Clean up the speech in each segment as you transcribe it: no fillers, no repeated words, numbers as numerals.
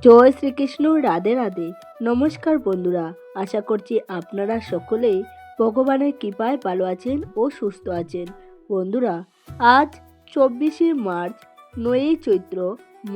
জয় শ্রীকৃষ্ণ, রাধে রাধে। নমস্কার বন্ধুরা, আশা করছি আপনারা সকলেই ভগবানের কৃপায় ভালো আছেন ও সুস্থ আছেন। বন্ধুরা, আজ 24শে মার্চ, 9ই চৈত্র,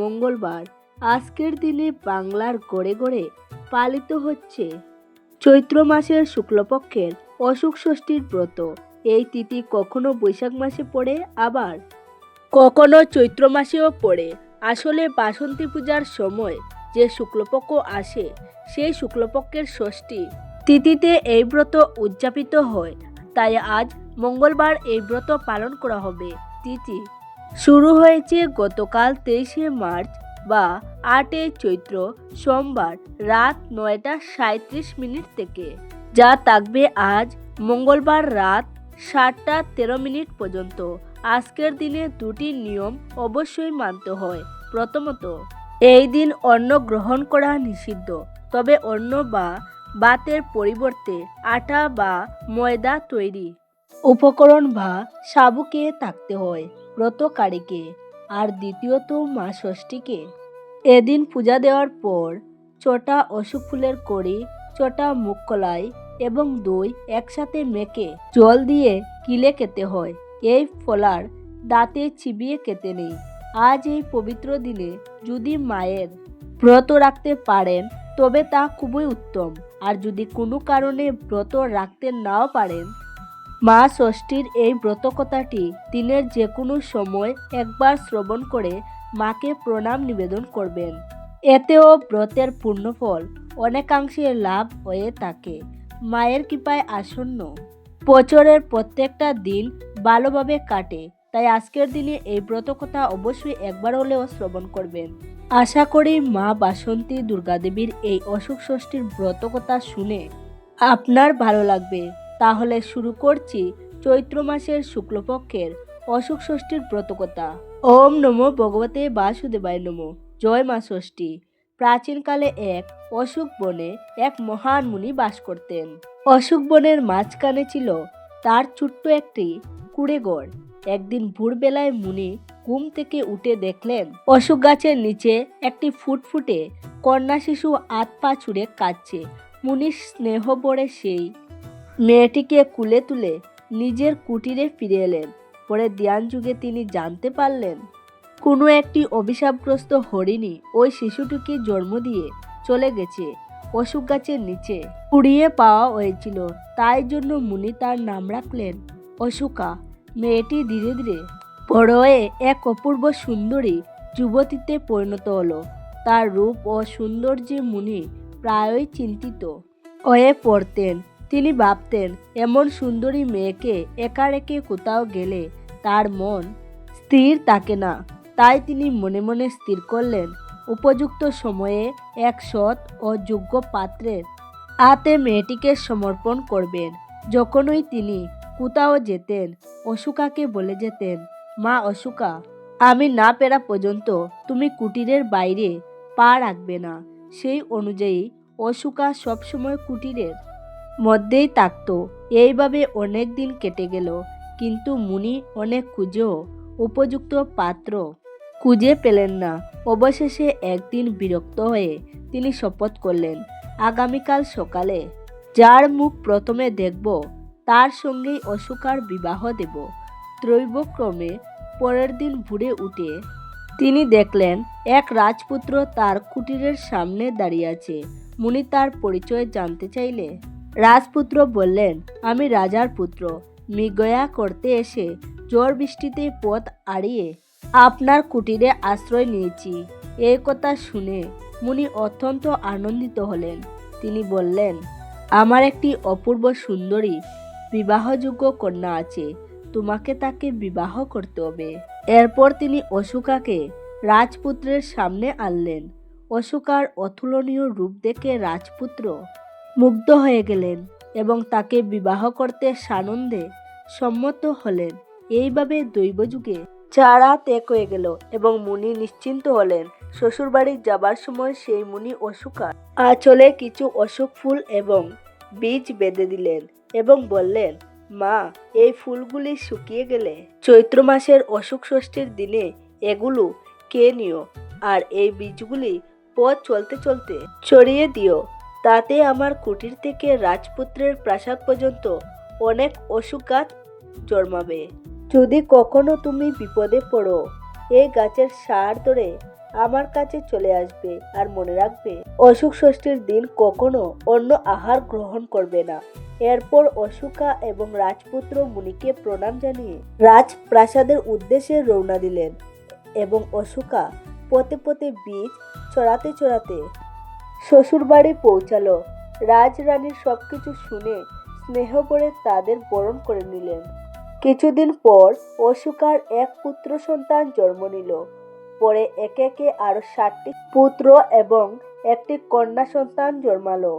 মঙ্গলবার। আজকের দিনে বাংলার গড়ে গড়ে পালিত হচ্ছে চৈত্র মাসের শুক্লপক্ষের অশুভ ষষ্ঠীর ব্রত। এই তিথি কখনো বৈশাখ মাসে পড়ে, আবার কখনো চৈত্র মাসেও পড়ে। আসলে বাসন্তী পূজার সময় যে শুক্লপক্ষ আসে, সেই শুক্লপক্ষের ষষ্ঠী তিথিতে এই ব্রত উদযাপিত হয়। তাই আজ মঙ্গলবার এই ব্রত পালন করা হবে। তিথি শুরু হয়েছে গতকাল 23শে মার্চ বা 8 চৈত্র, সোমবার রাত 9টা 37 থেকে, যা থাকবে আজ মঙ্গলবার রাত 7টা 13 পর্যন্ত। আজকের দিনে দুটি নিয়ম অবশ্যই মানতে হয়। প্রথমত, এই দিন অন্ন গ্রহণ করা নিষিদ্ধ, তবে অন্ন বা ভাতের পরিবর্তে আটা বা ময়দা তৈরি উপকরণ বা সাবুকে থাকতে হয় ব্রতকারীকে। আর দ্বিতীয়ত, মা ষষ্ঠীকে এদিন পূজা দেওয়ার পর চটা অশোক ফুলের কড়ি, চটা মুগ কলাই এবং দই একসাথে মেখে জল দিয়ে গিলে খেতে হয়। এই ফলার দাঁতে চিবিয়ে খেতে নেই। আজ এই পবিত্র দিনে যদি মায়ের ব্রত রাখতে পারেন তবে তা খুবই উত্তম। আর যদি কোনো কারণে ব্রত রাখতে নাও পারেন, মা ষষ্ঠীর এই ব্রত কথাটি দিনের যে কোনো সময় একবার শ্রবণ করে মাকে প্রণাম নিবেদন করবেন। এতেও ব্রতের পূর্ণফল অনেকাংশে লাভ হয়ে থাকে। মায়ের কৃপায় আসন্ন বছরের প্রত্যেকটা দিন ভালোভাবে কাটে। তাই আজকের দিনে এই ব্রত কথা অবশ্যই একবার হলেও শ্রবণ করবেন। আশা করি মা বাসন্তী দুর্গাদেবীর এই অশুভ ষষ্ঠীর ব্রত কথা শুনে আপনার ভালো লাগবে। তাহলে শুরু করছি চৈত্র মাসের শুক্লপক্ষের অশুভ ষষ্ঠীর ব্রতকথা। ওম নমো ভগবতে বাসুদেবায় নমো। জয় মা ষষ্ঠী। প্রাচীনকালে এক অশোক বনে এক মহান মুনি বাস করতেন। অশোক বনের মাঝখানে ছিল তার ছোট্ট একটি কুঁড়েঘর। একদিন ভোরবেলায় মুনি ঘুম থেকে উঠে দেখলেন অশোক গাছের নিচে একটি ফুটফুটে কন্যা শিশু হাত পা ছুঁড়ে কাঁদছে। মুনি স্নেহ ভরে সেই মেয়েটিকে কুলে তুলে নিজের কুটিরে ফিরে এলেন। পরে ধ্যান যুগে তিনি জানতে পারলেন কোনো একটি অভিশাপগ্রস্ত হরিণী ওই শিশুটিকে জন্ম দিয়ে চলে গেছে। অশোক গাছের নিচে কুড়িয়ে পাওয়া হয়েছিল, তাই জন্য মুনি তার নাম রাখলেন অশোকা। মেয়েটি ধীরে ধীরে বড় হয়ে এক অপূর্ব সুন্দরী যুবতীতে পরিণত হলো। তার রূপ ও সৌন্দর্যে মুনি প্রায়ই চিন্তিত হয়ে পড়তেন। তিনি ভাবতেন, এমন সুন্দরী মেয়েকে একা রেখে কোথাও গেলে তার মন স্থির থাকে না। তাই তিনি মনে মনে স্থির করলেন উপযুক্ত সময়ে এক সৎ ও যোগ্য পাত্রের হাতে মেয়েটিকে সমর্পণ করবেন। যখনই তিনি কোথাও যেতেন, অশোকাকে বলে যেতেন, মা অশোকা, আমি না ফেরা পর্যন্ত তুমি কুটিরের বাইরে পা রাখবে না। সেই অনুযায়ী অশোকা সবসময় কুটিরের মধ্যেই থাকত। এইভাবে অনেক দিন কেটে গেল, কিন্তু মুনি অনেক খুঁজেও উপযুক্ত পাত্র খুঁজে পেলেন না। অবশেষে একদিন বিরক্ত হয়ে তিনি শপথ করলেন, আগামীকাল সকালে যার মুখ প্রথমে দেখব তার সঙ্গেই অশোকার বিবাহ দেব। দৈবক্রমে পরের দিন ভোরে উঠে তিনি দেখলেন এক রাজপুত্র তার কুটিরের সামনে দাঁড়িয়ে আছে। মুনি তার পরিচয় জানতে চাইলে রাজপুত্র বললেন, আমি রাজার পুত্র। মৃগয়া করতে এসে ঝড় বৃষ্টিতে পথ হারিয়ে আপনার কুটিরে আশ্রয় নিয়েছি। এই কথা শুনে মুনি অত্যন্ত আনন্দিত হলেন। তিনি বললেন, আমার একটি অপূর্ব সুন্দরী বিবাহযোগ্য কন্যা আছে, তোমাকে তাকে বিবাহ করতে হবে। এরপর তিনি অশোকাকে রাজপুত্রের সামনে আনলেন। অশোকার অতুলনীয় রূপ দেখে রাজপুত্র মুগ্ধ হয়ে গেলেন এবং তাকে বিবাহ করতে সানন্দে সম্মত হলেন। এইভাবে দৈবযুগে 4 রাত এক হয়ে গেল এবং মুনি নিশ্চিন্ত হলেন। শ্বশুরবাড়ি যাবার সময় সেই মুনি অশোকার আঁচলে কিছু অশোক ফুল এবং বীজ বেঁধে দিলেন এবং বললেন, মা, এই ফুলগুলি শুকিয়ে গেলে চৈত্র মাসের অশুভ ষষ্ঠীর দিনে এগুলো খেয়ে নিও, আর এই বীজগুলি পথ চলতে চলতে ছড়িয়ে দিও। তাতে আমার কুটির থেকে রাজপুত্রের প্রাসাদ পর্যন্ত অনেক অশোক গাছ জন্মাবে। যদি কখনো তুমি বিপদে পড়ো, এই গাছের সার ধরে আমার কাছে চলে আসবে। আর মনে রাখবে, অশোক ষষ্ঠীর দিন কখনো অন্য আহার গ্রহণ করবে না। এরপর অশোকা এবং রাজপুত্র মুনিকে প্রণাম জানিয়ে রাজপ্রাসাদের উদ্দেশ্যে রওনা দিলেন এবং অশোকা পথে পথে বীজ চড়াতে চড়াতে শ্বশুরবাড়ি পৌঁছালো। রাজরানীর সবকিছু শুনে স্নেহ ভরে তাদের বরণ করে নিলেন। কিছুদিন পর অশোকার এক পুত্র সন্তান জন্ম নিল। পরে একে একে আরো 7টি পুত্র এবং একটি কন্যা সন্তান জন্মালো।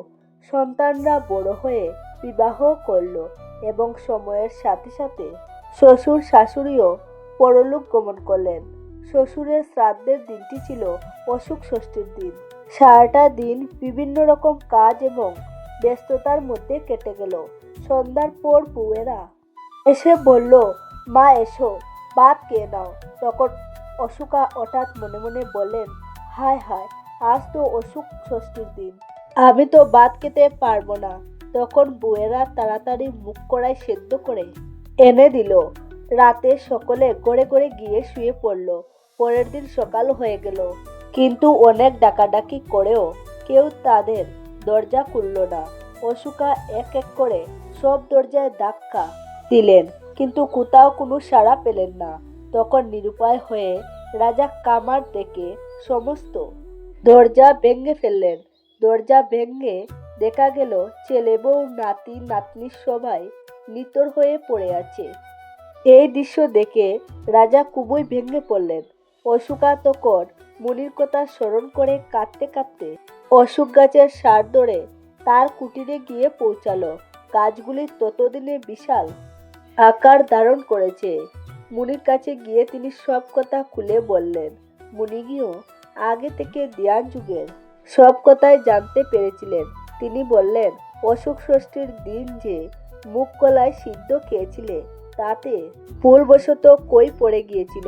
সন্তানরা বড় হয়ে বিবাহ করলো এবং সময়ের সাথে সাথে শ্বশুর শাশুড়িও পরলোক গমন করলেন। শ্বশুরের শ্রাদ্ধের দিনটি ছিল অশোক ষষ্ঠীর দিন। সারাটা দিন বিভিন্ন রকম কাজ এবং ব্যস্ততার মধ্যে কেটে গেল। সন্ধ্যার পর বউয়েরা এসে বলল, মা এসো, ভাত খেয়ে নাও। তখন অশোকা হঠাৎ মনে মনে বললেন, হায় হায়, আজ তো অশোক ষষ্ঠীর দিন, আমি তো ভাত খেতে পারবো না। তখন বউয়েরা তাড়াতাড়ি মুখ কড়াই সেদ্ধ করে এনে দিল। রাতে সকলে ঘরে ঘরে গিয়ে শুয়ে পড়ল। পরের দিন সকাল হয়ে গেল, কিন্তু অনেক ডাকাডাকি করেও কেউ তাদের দরজা খুলল না। অশোকা এক এক করে সব দরজায় ধাক্কা দিলেন, কিন্তু কোথাও কোনো সাড়া পেলেন না। তখন নিরুপায় হয়ে রাজা কামার ডেকে সমস্ত দরজা ভেঙে ফেললেন। দরজা ভেঙে দেখা গেল ছেলে বউ নাতি নাতনি সবাই নিথর হয়ে পড়ে আছে। এই দৃশ্য দেখে রাজা খুবই ভেঙে পড়লেন। অশোকা তখন মুনির কথা স্মরণ করে কাঁদতে কাঁদতে অশোক গাছের সার ধরে তার কুটিরে গিয়ে পৌঁছালো। গাছগুলি ততদিনে বিশাল আকার ধারণ করেছে। মুনির কাছে গিয়ে তিনি সব কথা খুলে বললেন। মুনিও আগে থেকে ধ্যান যুগের সব কথাই জানতে পেরেছিলেন। তিনি বললেন, অশোক ষষ্ঠীর দিন যে মুগ কলাই সিদ্ধ খেয়েছিলে, তাতে ভুলবশত কই পড়ে গিয়েছিল,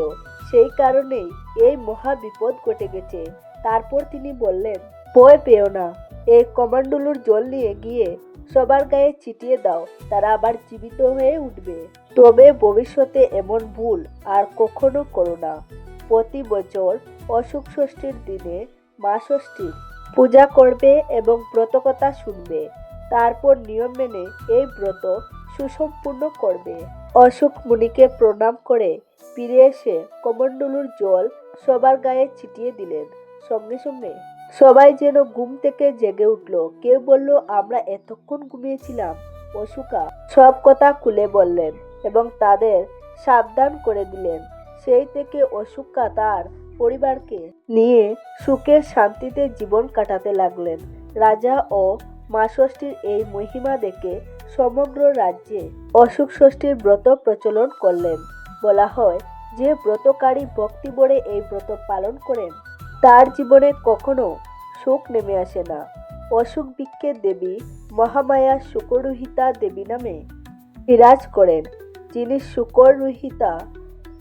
সেই কারণেই এই মহা বিপদ ঘটে গেছে। তারপর তিনি বললেন, ভয় পেও না, এই কমণ্ডলুর জল নিয়ে গিয়ে সবার গায়ে ছিটিয়ে দাও, তারা আবার জীবিত হয়ে উঠবে। তবে ভবিষ্যতে এমন ভুল আর কখনো করো না। প্রতি বছর অশোক ষষ্ঠীর দিনে মা ষষ্ঠীর পূজা করবে এবং ব্রতকথা শুনবে। তারপর নিয়ম মেনে এই ব্রত সুসম্পূর্ণ করবে। অশোক মুনিকে প্রণাম করে ফিরে এসে কমণ্ডলুর জল সবার গায়ে ছিটিয়ে দিলেন। সঙ্গে সঙ্গে সবাই যেন ঘুম থেকে জেগে উঠল। কেউ বলল, আমরা এতক্ষণ ঘুমিয়েছিলাম। অশোকা সব কথা খুলে বললেন এবং তাদের সাবধান করে দিলেন। সেই থেকে অশোকা তার পরিবারকে নিয়ে সুখের শান্তিতে জীবন কাটাতে লাগলেন। রাজা ও মা ষষ্ঠীর এই মহিমা দেখে সমগ্র রাজ্যে অশোক ষষ্ঠীর ব্রত প্রচলন করলেন। বলা হয়, যে ব্রতকারী ভক্তি ভরে এই ব্রত পালন করেন, তার জীবনে কখনো সুখ নেমে আসে না। অশোক বৃক্ষের দেবী মহামায়া শুকররোহিতা দেবী নামে বিরাজ করেন। যিনি শুকররোহিতা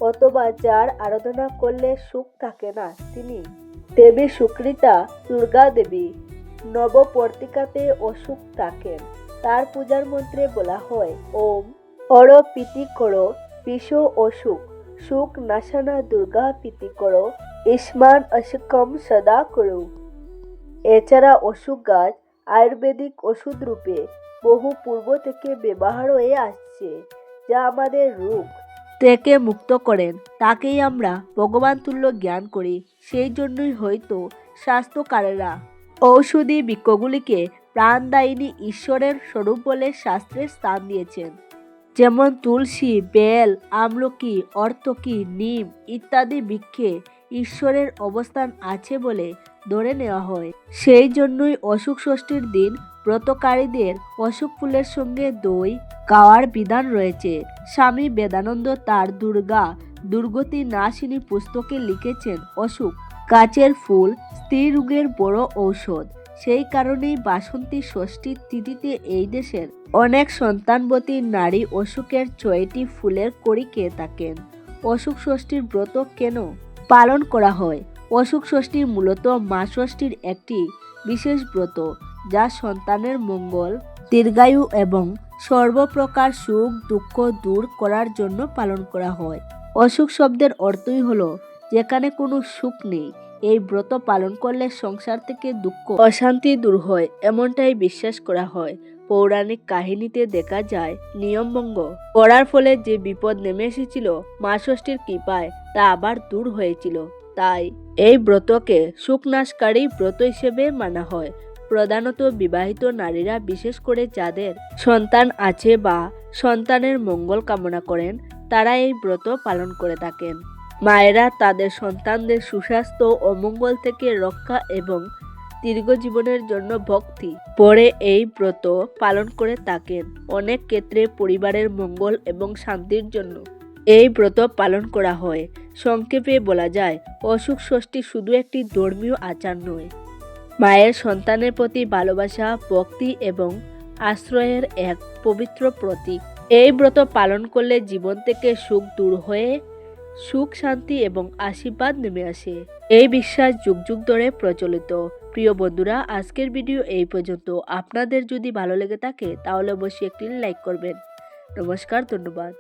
অথবা যার আরাধনা করলে সুখ থাকে না, তিনি দেবী সুকৃতা দুর্গা দেবী। নবপর্তিকাতে অশোক থাকেন। তার পূজার মন্ত্রে বলা হয়, ওম অর প্রীতি করো বিষ অশোক, সুখ নাশানা দুর্গা প্রীতি করো, ইসমান অশোকম সদা করো। এছাড়া অশোক গাছ আয়ুর্বেদিক ওষুধ রূপে বহু পূর্ব থেকে ব্যবহার হয়ে আসছে, যা আমাদের রোগ থেকে মুক্ত করেন। তাকেই আমরা ভগবান তুল্য জ্ঞান করি। সেই জন্যই হয়তো শাস্ত্রকারেরা ঔষধি বৃক্ষগুলিকে প্রাণদায়িনী ঈশ্বরের স্বরূপ বলে শাস্ত্রে স্থান দিয়েছেন। যেমন তুলসী, বেল, আমলকি, অর্তকি, নিম ইত্যাদি বৃক্ষে ঈশ্বরের অবস্থান আছে বলে ধরে নেওয়া হয়। সেই জন্যই অশোক ষষ্ঠীর দিন ব্রতকারীদের অশোক ফুলের সঙ্গে দই খাওয়ার বিধান রয়েছে। স্বামী বেদানন্দ তার দুর্গতি নাশিনী পুস্তকে লিখেছেন, অশোক গাছের ফুল স্ত্রী রোগের বড় ঔষধ। সেই কারণেই বাসন্তী ষষ্ঠীর তিথিতে এই দেশের অনেক সন্তানবতী নারী অশোকের 6টি ফুলের কড়ি খেয়ে থাকেন। অশোক ষষ্ঠীর ব্রত কেন পালন করা হয়? অশুভ ষষ্ঠী মূলত মা ষষ্ঠীর একটি বিশেষ ব্রত, যা সন্তানের মঙ্গল, দীর্ঘায়ু এবং সর্বপ্রকার সুখ দুঃখ দূর করার জন্য পালন করা হয়। অসুখ শব্দের অর্থই হলো যেখানে কোনো সুখ নেই। এই ব্রত পালন করলে সংসার থেকে দুঃখ অশান্তি দূর হয়, এমনটাই বিশ্বাস করা হয়। পৌরাণিক কাহিনীতে দেখা যায় নিয়মভঙ্গ করার ফলে যে বিপদ নেমে এসেছিল, মা ষষ্ঠীর কৃপায় তা আবার দূর হয়েছিল। তাই এই ব্রতকে সুখনাশকারী ব্রত হিসেবে মানা হয়। প্রধানত বিবাহিত নারীরা, বিশেষ করে যাদের সন্তান আছে বা সন্তানের মঙ্গল কামনা করেন, তারা এই ব্রত পালন করে থাকেন। মায়েরা তাদের সন্তানদের সুস্বাস্থ্য ও মঙ্গল থেকে রক্ষা এবং দীর্ঘ জীবনের জন্য ভক্তি পরে এই ব্রত পালন করে থাকেন। অনেক ক্ষেত্রে পরিবারের মঙ্গল এবং শান্তির জন্য এই ব্রত পালন করা হয়। সংক্ষেপে বলা যায়, অশুভ ষষ্ঠী শুধু একটি ধর্মীয় আচার নয়, মায়ের সন্তানের প্রতি ভালোবাসা, ভক্তি এবং আশ্রয়ের এক পবিত্র প্রতীক। এই ব্রত পালন করলে জীবন থেকে সুখ দূর হয়ে সুখ, শান্তি এবং আশীর্বাদ নেমে আসে। এই বিশ্বাস যুগ যুগ ধরে প্রচলিত। প্রিয় বন্ধুরা, আজকের ভিডিও এই পর্যন্ত। আপনাদের যদি ভালো লেগে থাকে তাহলে অবশ্যই একটি লাইক করবেন। নমস্কার, ধন্যবাদ।